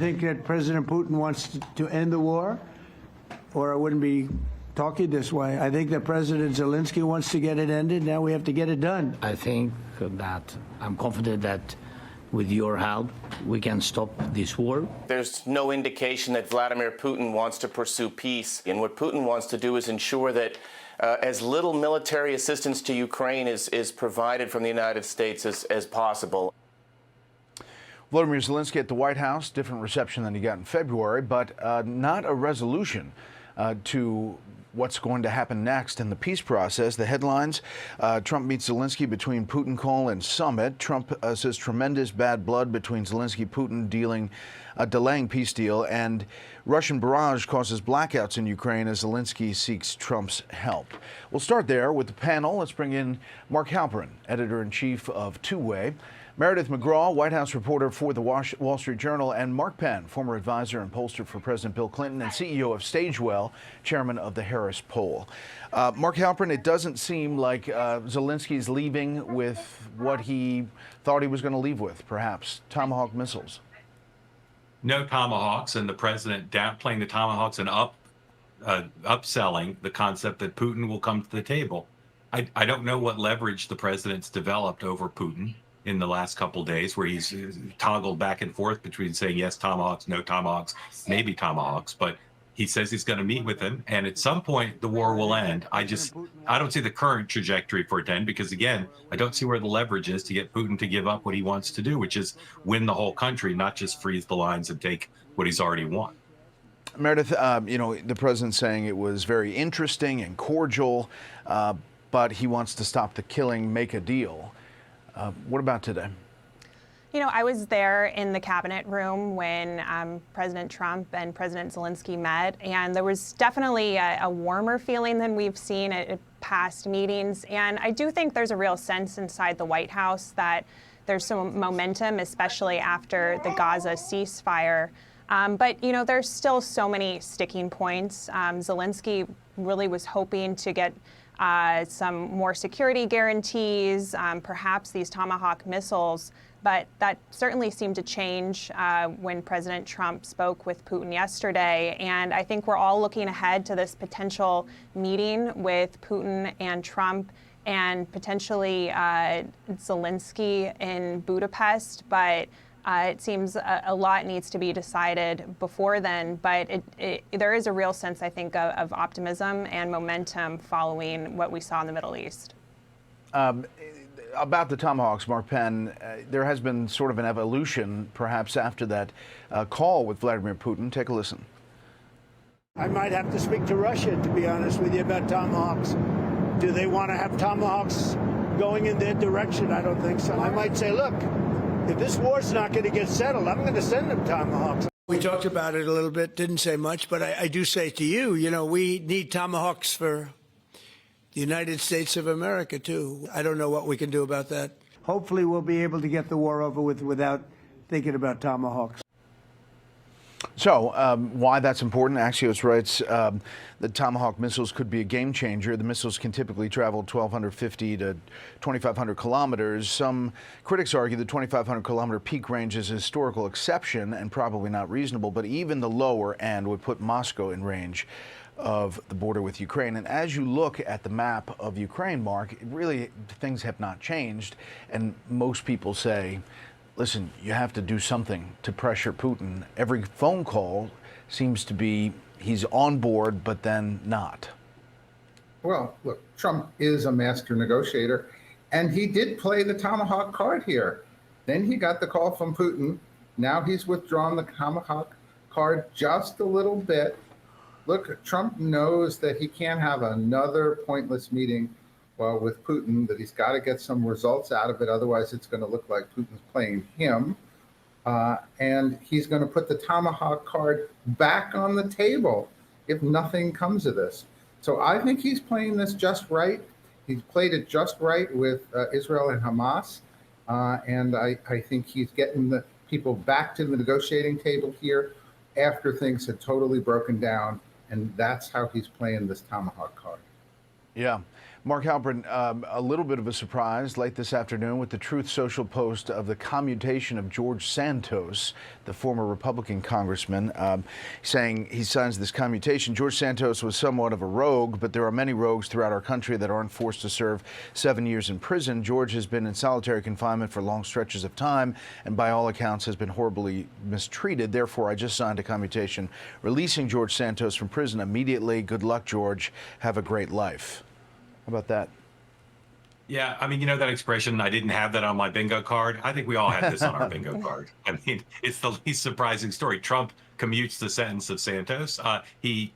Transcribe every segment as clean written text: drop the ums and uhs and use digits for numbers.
Think that President Putin wants to end the war, or I wouldn't be talking this way. I think that President Zelensky wants to get it ended. Now we have to get it done. I think that I'm confident that with your help, we can stop this war. There's no indication that Vladimir Putin wants to pursue peace. And what Putin wants to do is ensure that as little military assistance to Ukraine is provided from the United States as possible. Volodymyr Zelensky at the White House, different reception than he got in February, but not a resolution to what's going to happen next in the peace process. The headlines, Trump meets Zelensky between Putin call and summit. Trump says tremendous bad blood between Zelensky, Putin delaying peace deal, and Russian barrage causes blackouts in Ukraine as Zelensky seeks Trump's help. We'll start there with the panel. Let's bring in Mark Halperin, editor-in-chief of Two-Way, Meredith McGraw, White House reporter for the Wall Street Journal, and Mark Penn, former advisor and pollster for President Bill Clinton and CEO of Stagewell, chairman of the Harris Poll. Mark Halperin, it doesn't seem like Zelensky's leaving with what he thought he was going to leave with, perhaps Tomahawk missiles. No Tomahawks, and the president downplaying the Tomahawks and upselling the concept that Putin will come to the table. I don't know what leverage the president's developed over Putin in the last couple of days, where he's toggled back and forth between saying yes Tomahawks, no Tomahawks, maybe Tomahawks, but he says he's going to meet with him, and at some point the war will end. I don't see the current trajectory for it to end, because again, I don't see where the leverage is to get Putin to give up what he wants to do, which is win the whole country, not just freeze the lines and take what he's already won. Meredith, the president saying it was very interesting and cordial, but he wants to stop the killing, make a deal. What about today? You know, I was there in the cabinet room when President Trump and President Zelensky met, and there was definitely a warmer feeling than we've seen at past meetings. And I do think there's a real sense inside the White House that there's some momentum, especially after the Gaza ceasefire. But, you know, there's still so many sticking points. Zelensky really was hoping to get some more security guarantees, perhaps these Tomahawk missiles, but that certainly seemed to change when President Trump spoke with Putin yesterday. And I think we're all looking ahead to this potential meeting with Putin and Trump and potentially Zelensky in Budapest. But it seems a lot needs to be decided before then, but there is a real sense, I think, of optimism and momentum following what we saw in the Middle East. About the Tomahawks, Mark Penn, there has been sort of an evolution, perhaps, after that call with Vladimir Putin. Take a listen. I might have to speak to Russia, to be honest with you, about Tomahawks. Do they want to have Tomahawks going in their direction? I don't think so. I might say, look, if this war's not going to get settled, I'm going to send them Tomahawks. We talked about it a little bit, didn't say much, but I do say to you, you know, we need Tomahawks for the United States of America, too. I don't know what we can do about that. Hopefully we'll be able to get the war over with without thinking about Tomahawks. So, why that's important, Axios writes the Tomahawk missiles could be a game changer. The missiles can typically travel 1,250 to 2,500 kilometers. Some critics argue the 2,500 kilometer peak range is a historical exception and probably not reasonable, but even the lower end would put Moscow in range of the border with Ukraine. And as you look at the map of Ukraine, Mark, really things have not changed. And most people say, listen, you have to do something to pressure Putin. Every phone call seems to be he's on board, but then not. Well, look, Trump is a master negotiator, and he did play the Tomahawk card here. Then he got the call from Putin. Now he's withdrawn the Tomahawk card just a little bit. Look, Trump knows that he can't have another pointless meeting with Putin, that he's got to get some results out of it. Otherwise, it's going to look like Putin's playing him. And he's going to put the Tomahawk card back on the table if nothing comes of this. So I think he's playing this just right. He's played it just right with Israel and Hamas. And I think he's getting the people back to the negotiating table here after things had totally broken down. And that's how he's playing this Tomahawk card. Yeah. Mark Halperin, a little bit of a surprise late this afternoon with the Truth Social post of the commutation of George Santos, the former Republican congressman, saying he signs this commutation. George Santos was somewhat of a rogue, but there are many rogues throughout our country that aren't forced to serve 7 years in prison. George has been in solitary confinement for long stretches of time and by all accounts has been horribly mistreated. Therefore, I just signed a commutation releasing George Santos from prison immediately. Good luck, George. Have a great life. How about that? Yeah, I mean, you know that expression, I didn't have that on my bingo card. I think we all have this on our bingo card. I mean, it's the least surprising story. Trump commutes the sentence of Santos. He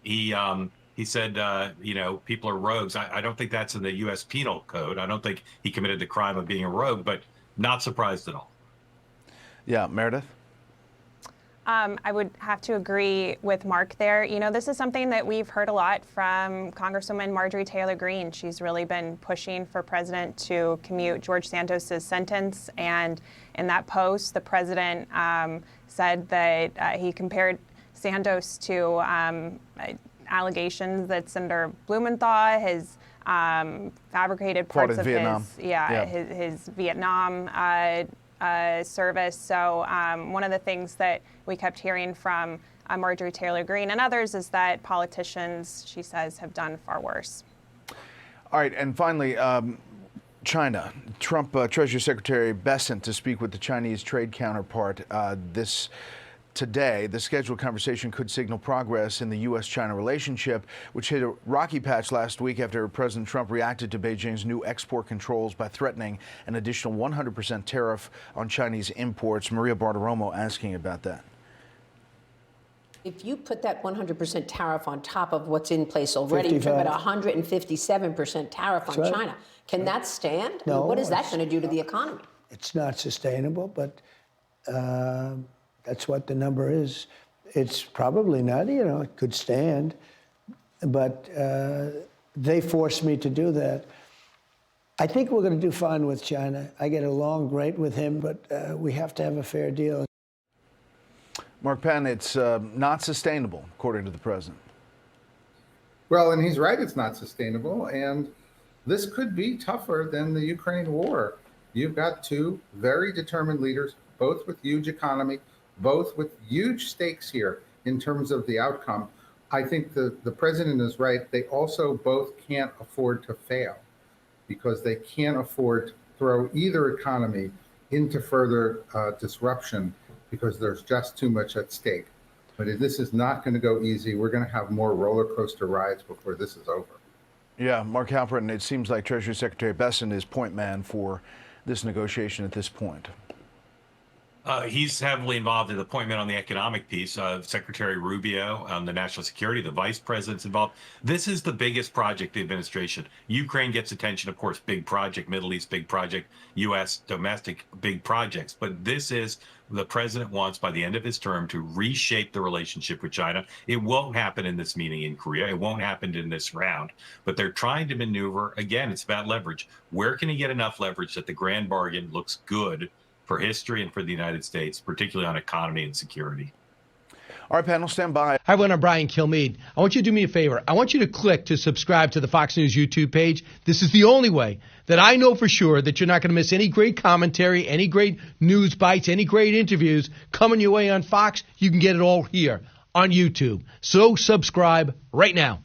said, you know, people are rogues. I don't think that's in the U.S. Penal Code. I don't think he committed the crime of being a rogue, but not surprised at all. Yeah, Meredith? I would have to agree with Mark there. You know, this is something that we've heard a lot from Congresswoman Marjorie Taylor Greene. She's really been pushing for President to commute George Santos's sentence. And in that post, the president said that he compared Santos to allegations that Senator Blumenthal has fabricated parts of Vietnam. his Vietnam service. So one of the things that we kept hearing from Marjorie Taylor Greene and others is that politicians, she says, have done far worse. All right, and finally, China. Trump Treasury Secretary Bessent to speak with the Chinese trade counterpart today. The scheduled conversation could signal progress in the U.S.-China relationship, which hit a rocky patch last week after President Trump reacted to Beijing's new export controls by threatening an additional 100% tariff on Chinese imports. Maria Bartiromo asking about that. If you put that 100% tariff on top of what's in place already, you're talking about 157% tariff on China. Can that stand? No, I mean, what is that going to do to the economy? It's not sustainable, but that's what the number is. It's probably not, you know, it could stand, but they forced me to do that. I think we're going to do fine with China. I get along great with him, but we have to have a fair deal. Mark Penn, it's not sustainable, according to the president. Well, and he's right, it's not sustainable. And this could be tougher than the Ukraine war. You've got two very determined leaders, both with huge economy, both with huge stakes here in terms of the outcome. I think the president is right. They also both can't afford to fail because they can't afford to throw either economy into further disruption because there's just too much at stake. But this is not going to go easy. We're going to have more roller coaster rides before this is over. Yeah, Mark Halperin, it seems like Treasury Secretary Bessent is point man for this negotiation at this point. He's heavily involved in the appointment on the economic piece of Secretary Rubio on the national security. The vice president's involved. This is the biggest project of the administration. Ukraine gets attention, of course, big project, Middle East, big project, U.S. domestic, big projects. But this is the president wants by the end of his term to reshape the relationship with China. It won't happen in this meeting in Korea. It won't happen in this round. But they're trying to maneuver. Again, it's about leverage. Where can he get enough leverage that the grand bargain looks good for history and for the United States, particularly on economy and security? All right, panel, stand by. Hi, everyone. I'm Brian Kilmeade. I want you to do me a favor. I want you to click to subscribe to the Fox News YouTube page. This is the only way that I know for sure that you're not going to miss any great commentary, any great news bites, any great interviews coming your way on Fox. You can get it all here on YouTube. So subscribe right now.